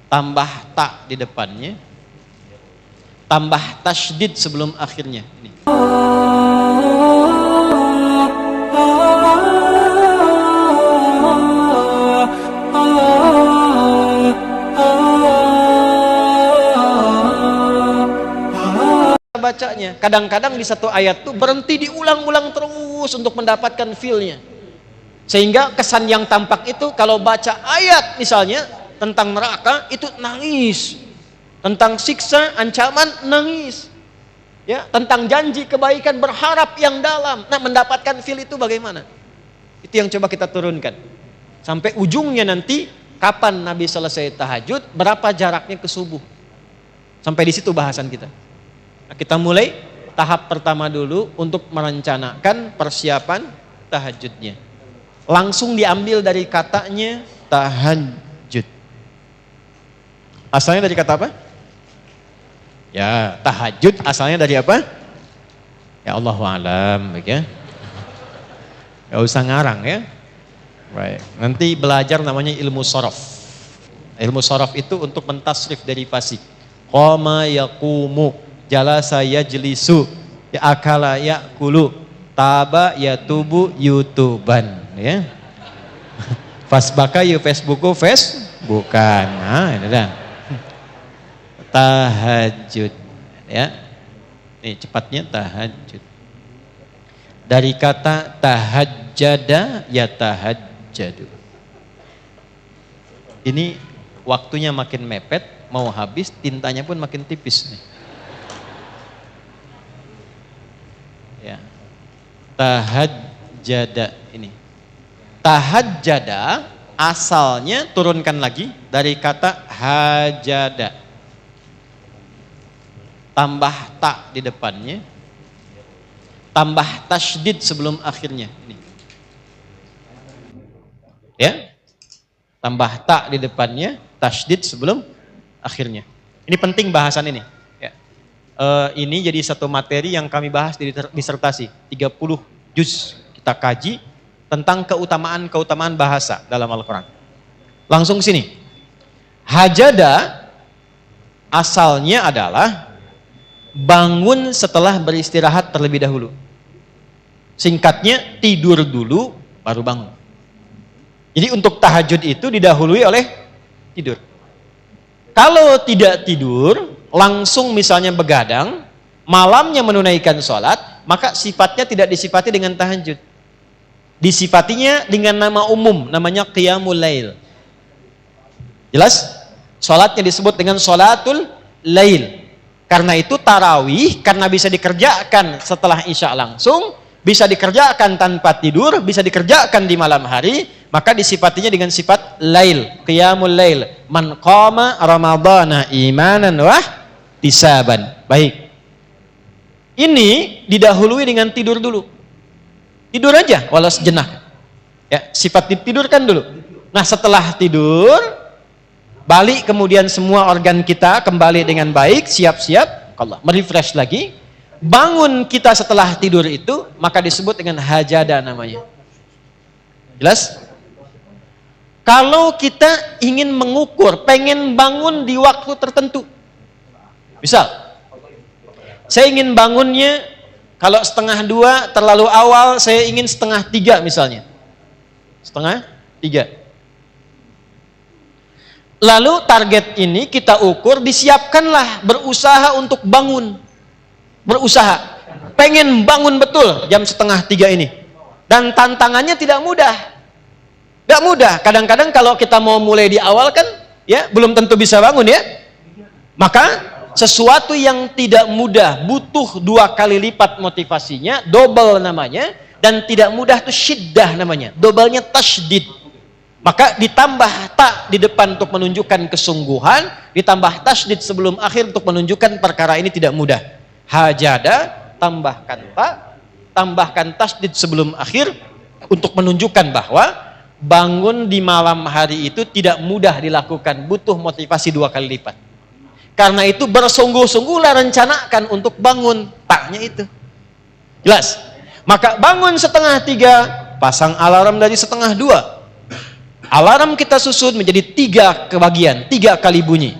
tambah ta di depannya, tambah tasydid sebelum akhirnya. Ini. Bacanya kadang-kadang di satu ayat tuh berhenti diulang-ulang terus untuk mendapatkan feel-nya, sehingga kesan yang tampak itu kalau baca ayat misalnya tentang neraka itu nangis, tentang siksa ancaman nangis, ya, tentang janji kebaikan berharap yang dalam. Nah, mendapatkan feel itu bagaimana? Itu yang coba kita turunkan sampai ujungnya nanti kapan Nabi selesai tahajud, berapa jaraknya ke subuh, sampai di situ bahasan kita. Nah, kita mulai tahap pertama dulu untuk merencanakan persiapan tahajudnya. Langsung diambil dari katanya tahajud. Asalnya dari kata apa? Ya, tahajud asalnya dari apa? Ya Allahu a'lam, ya. Gak usah ngarang ya. Baik. Nanti belajar namanya ilmu shorof. Ilmu shorof itu untuk mentasrif dari fasih. Qama yaqumu, jalasa yajlisu, ya akala yakulu, taba yatubu yutuban, ya. Fasbaka yu Facebooku bukan. Nah, ini dah. Tahajud, ya. Ini cepatnya tahajud. Dari kata tahajjada ya tahajjadu. Ini waktunya makin mepet, mau habis, tintanya pun makin tipis nih. Ya. Tahajjada ini. Tahajjada asalnya turunkan lagi dari kata hajada. Tambah ta di depannya, tambah tasydid sebelum akhirnya. Ini. Ya. Tambah ta di depannya, tasydid sebelum akhirnya. Ini penting bahasan ini. Ini jadi satu materi yang kami bahas di disertasi 30 juz kita kaji tentang keutamaan bahasa dalam Al-Quran. Langsung sini. Hajada asalnya adalah bangun setelah beristirahat terlebih dahulu. Singkatnya tidur dulu baru bangun. Jadi untuk tahajud itu didahului oleh tidur. Kalau tidak tidur, langsung misalnya begadang, malamnya menunaikan sholat, maka sifatnya tidak disifati dengan tahajud. Disifatinya dengan nama umum, namanya qiyamul lail. Jelas? Sholatnya disebut dengan sholatul lail. Karena itu tarawih, karena bisa dikerjakan setelah isya langsung, bisa dikerjakan tanpa tidur, bisa dikerjakan di malam hari, maka disifatinya dengan sifat lail, qiyamul lail. Man qama ramadhana imanan wa ihtisaban. Baik. Ini didahului dengan tidur dulu. Tidur aja walau sejenak. Ya, sifat ditidurkan dulu. Nah, setelah tidur, balik kemudian semua organ kita kembali dengan baik, siap-siap, Allah merefresh lagi. Bangun kita setelah tidur itu, maka disebut dengan hajada namanya. Jelas? Kalau kita ingin mengukur, pengen bangun di waktu tertentu. Misal, saya ingin bangunnya kalau 1:30 terlalu awal, saya ingin 2:30 misalnya. 2:30. Lalu target ini kita ukur, disiapkanlah, berusaha untuk bangun. Berusaha. Pengen bangun betul jam 2:30 ini. Dan tantangannya tidak mudah. Tidak mudah. Kadang-kadang kalau kita mau mulai di awal kan, ya belum tentu bisa bangun ya. Maka sesuatu yang tidak mudah butuh 2 kali lipat motivasinya, double namanya, dan tidak mudah itu syiddah namanya. Doublenya tasydid. Maka ditambah ta di depan untuk menunjukkan kesungguhan, ditambah tasydid sebelum akhir untuk menunjukkan perkara ini tidak mudah. Hajada, tambahkan ta, tambahkan tasydid sebelum akhir untuk menunjukkan bahwa bangun di malam hari itu tidak mudah dilakukan, butuh motivasi 2 kali lipat. Karena itu bersungguh-sungguhlah rencanakan untuk bangun, taknya itu. Jelas? Maka bangun 2:30, pasang alarm dari 2:30. Alarm kita susun menjadi 3 kebagian, 3 kali bunyi.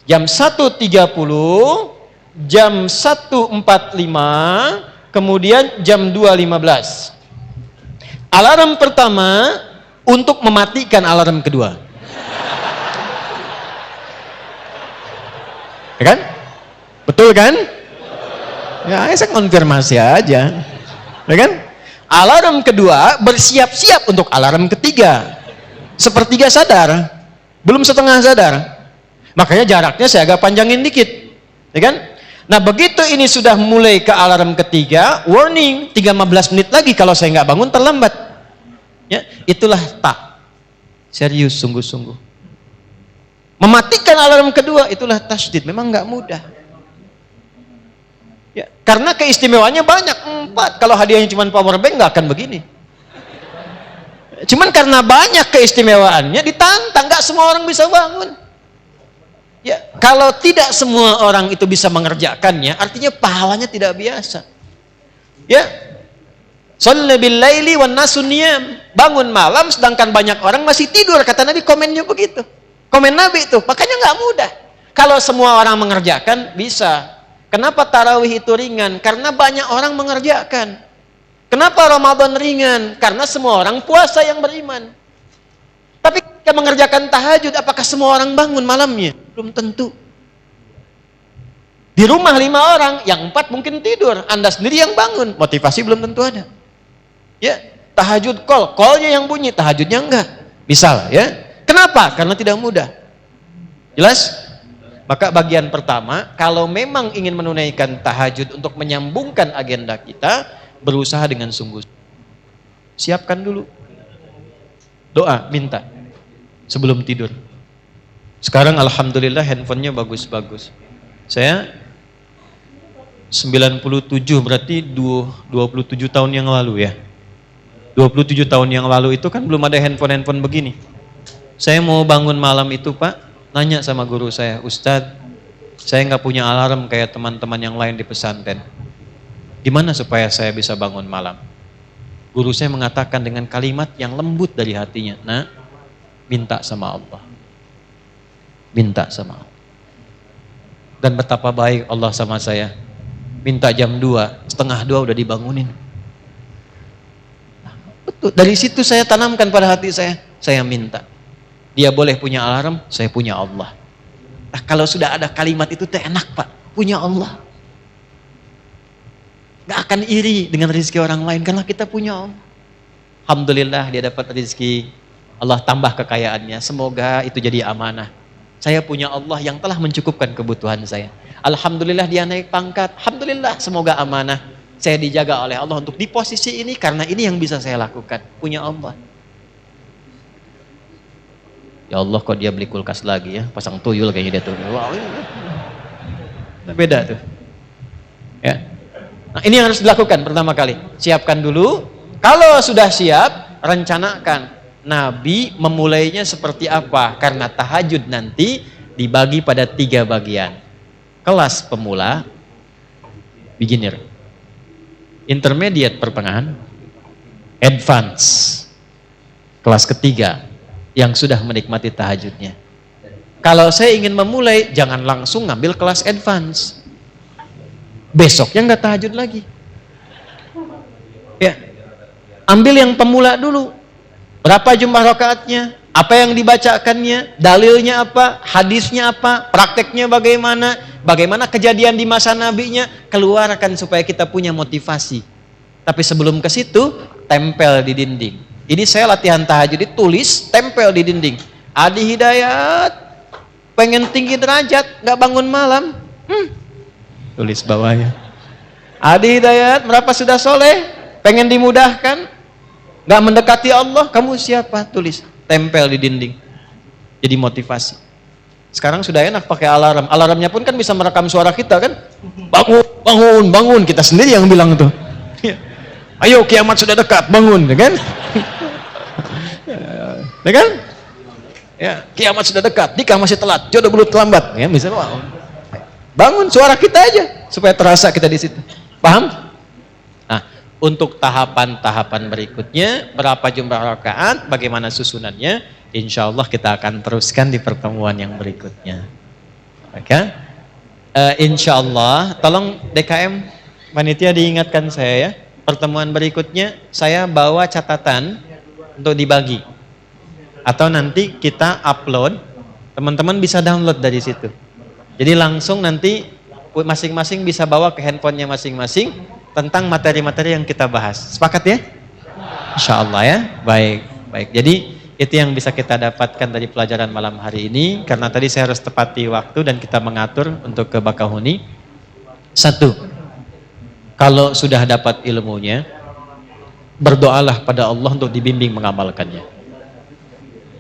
Jam 1.30, jam 1.45, kemudian jam 2.15. Alarm pertama untuk mematikan alarm kedua. Ya kan? Betul kan? Ya, saya konfirmasi aja. Ya kan? Alarm kedua bersiap-siap untuk alarm ketiga. Sepertiga sadar, belum setengah sadar. Makanya jaraknya saya agak panjangin dikit. Ya kan? Nah, begitu ini sudah mulai ke alarm ketiga, warning, 15 menit lagi kalau saya nggak bangun terlambat. Ya, itulah tak. Serius, sungguh-sungguh. Mematikan alarm kedua, itulah tasydid. Memang nggak mudah. Ya, karena keistimewaannya banyak. 4, kalau hadiahnya cuma power bank nggak akan begini. Cuman karena banyak keistimewaannya ditantang, nggak semua orang bisa bangun. Ya, kalau tidak semua orang itu bisa mengerjakannya, artinya pahalanya tidak biasa. Ya, sholli bil laili wan nasu niyam. Bangun malam sedangkan banyak orang masih tidur, kata Nabi, komennya begitu. Komen Nabi itu, makanya nggak mudah. Kalau semua orang mengerjakan bisa. Kenapa tarawih itu ringan? Karena banyak orang mengerjakan. Kenapa Ramadan ringan? Karena semua orang puasa yang beriman. Tapi ketika mengerjakan tahajud, apakah semua orang bangun malamnya? Belum tentu. Di rumah 5 orang, yang 4 mungkin tidur. Anda sendiri yang bangun, motivasi belum tentu ada. Ya, tahajud call-nya yang bunyi, tahajudnya enggak. Misal, ya. Kenapa? Karena tidak mudah. Jelas? Maka bagian pertama, kalau memang ingin menunaikan tahajud untuk menyambungkan agenda kita, berusaha dengan sungguh. Siapkan dulu. Doa, minta. Sebelum tidur. Sekarang alhamdulillah handphonenya bagus-bagus. Saya 97 berarti 27 tahun yang lalu ya. 27 tahun yang lalu itu kan belum ada handphone begini. Saya mau bangun malam itu Pak, nanya sama guru saya, Ustadz, saya nggak punya alarm kayak teman-teman yang lain di pesantren. Gimana supaya saya bisa bangun malam? Guru saya mengatakan dengan kalimat yang lembut dari hatinya, nah, minta sama Allah. Minta sama Allah. Dan betapa baik Allah sama saya. Minta jam 2, setengah 2 udah dibangunin. Nah, betul, dari situ saya tanamkan pada hati saya minta. Dia boleh punya alarm, saya punya Allah. Nah, kalau sudah ada kalimat itu enak Pak, punya Allah. Gak akan iri dengan rezeki orang lain karena kita punya Allah. Alhamdulillah dia dapat rezeki, Allah tambah kekayaannya. Semoga itu jadi amanah. Saya punya Allah yang telah mencukupkan kebutuhan saya. Alhamdulillah dia naik pangkat. Alhamdulillah, semoga amanah. Saya dijaga oleh Allah untuk di posisi ini karena ini yang bisa saya lakukan. Punya Allah. Ya Allah, kok dia beli kulkas lagi ya? Pasang tuyul kayaknya dia tuh. Wow, beda tuh. Ya. Nah, ini yang harus dilakukan pertama kali. Siapkan dulu. Kalau sudah siap, rencanakan. Nabi memulainya seperti apa? Karena tahajud nanti dibagi pada 3 bagian. Kelas pemula, beginner, intermediate pertengahan, advance. Kelas ketiga yang sudah menikmati tahajudnya. Kalau saya ingin memulai, jangan langsung ngambil kelas advance. Besoknya nggak tahajud lagi. Ya, ambil yang pemula dulu. Berapa jumlah rakaatnya? Apa yang dibacakannya? Dalilnya apa? Hadisnya apa? Prakteknya bagaimana? Bagaimana kejadian di masa nabinya? Keluarkan supaya kita punya motivasi. Tapi sebelum ke situ, tempel di dinding. Ini saya latihan tahajud, ditulis, tempel di dinding. Adi Hidayat, pengen tinggi derajat, nggak bangun malam. Tulis bawahnya. Adi Hidayat, berapa sudah soleh? Pengen dimudahkan? Nggak mendekati Allah, kamu siapa? Tulis, tempel di dinding. Jadi motivasi. Sekarang sudah enak pakai alarm. Alarmnya pun kan bisa merekam suara kita kan? Bangun, bangun, bangun. Kita sendiri yang bilang tuh. Ayo kiamat sudah dekat, bangun, ya kan? Ya kan? Ya, kiamat sudah dekat, nikah masih telat, jodoh belum terlambat. Ya, misalnya, wow. Bangun suara kita aja supaya terasa kita di situ. Paham? Nah, Untuk tahapan-tahapan berikutnya, berapa jumlah rakaat, bagaimana susunannya, insya Allah kita akan teruskan di pertemuan yang berikutnya. Maka, insya Allah, tolong DKM, panitia diingatkan saya ya, pertemuan berikutnya saya bawa catatan untuk dibagi. Atau nanti kita upload, teman-teman bisa download dari situ. Jadi langsung nanti masing-masing bisa bawa ke handphonenya masing-masing tentang materi-materi yang kita bahas. Sepakat ya? Insya Allah ya. Baik, baik. Jadi itu yang bisa kita dapatkan dari pelajaran malam hari ini. Karena tadi saya harus tepati waktu dan kita mengatur untuk ke Bakahuni. 1. Kalau sudah dapat ilmunya, berdoalah pada Allah untuk dibimbing mengamalkannya.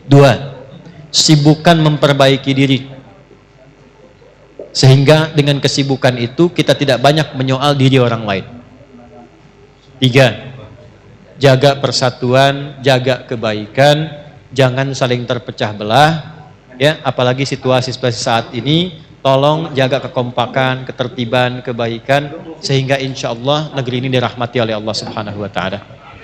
2. Sibukkan memperbaiki diri. Sehingga dengan kesibukan itu kita tidak banyak menyoal diri orang lain. 3. Jaga persatuan, jaga kebaikan, jangan saling terpecah belah. Ya, apalagi situasi seperti saat ini, tolong jaga kekompakan, ketertiban, kebaikan, sehingga insya Allah negeri ini dirahmati oleh Allah Subhanahu Wa Taala.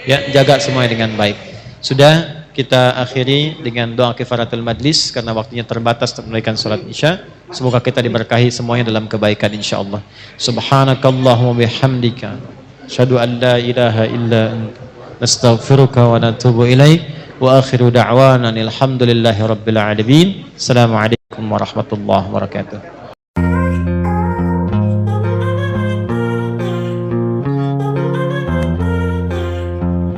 Ya, jaga semuanya dengan baik. Sudah kita akhiri dengan doa kifaratul majlis karena waktunya terbatas untuk menunaikan salat Isya. Semoga kita diberkahi semuanya dalam kebaikan insya Allah. Subhanakallahumma bihamdika, asyhadu an la ilaha illa anta, nastaghfiruka wa natubu ilaik. Wa akhiru da'wana alhamdulillahi rabbil alamin. Assalamualaikum warahmatullahi wabarakatuh.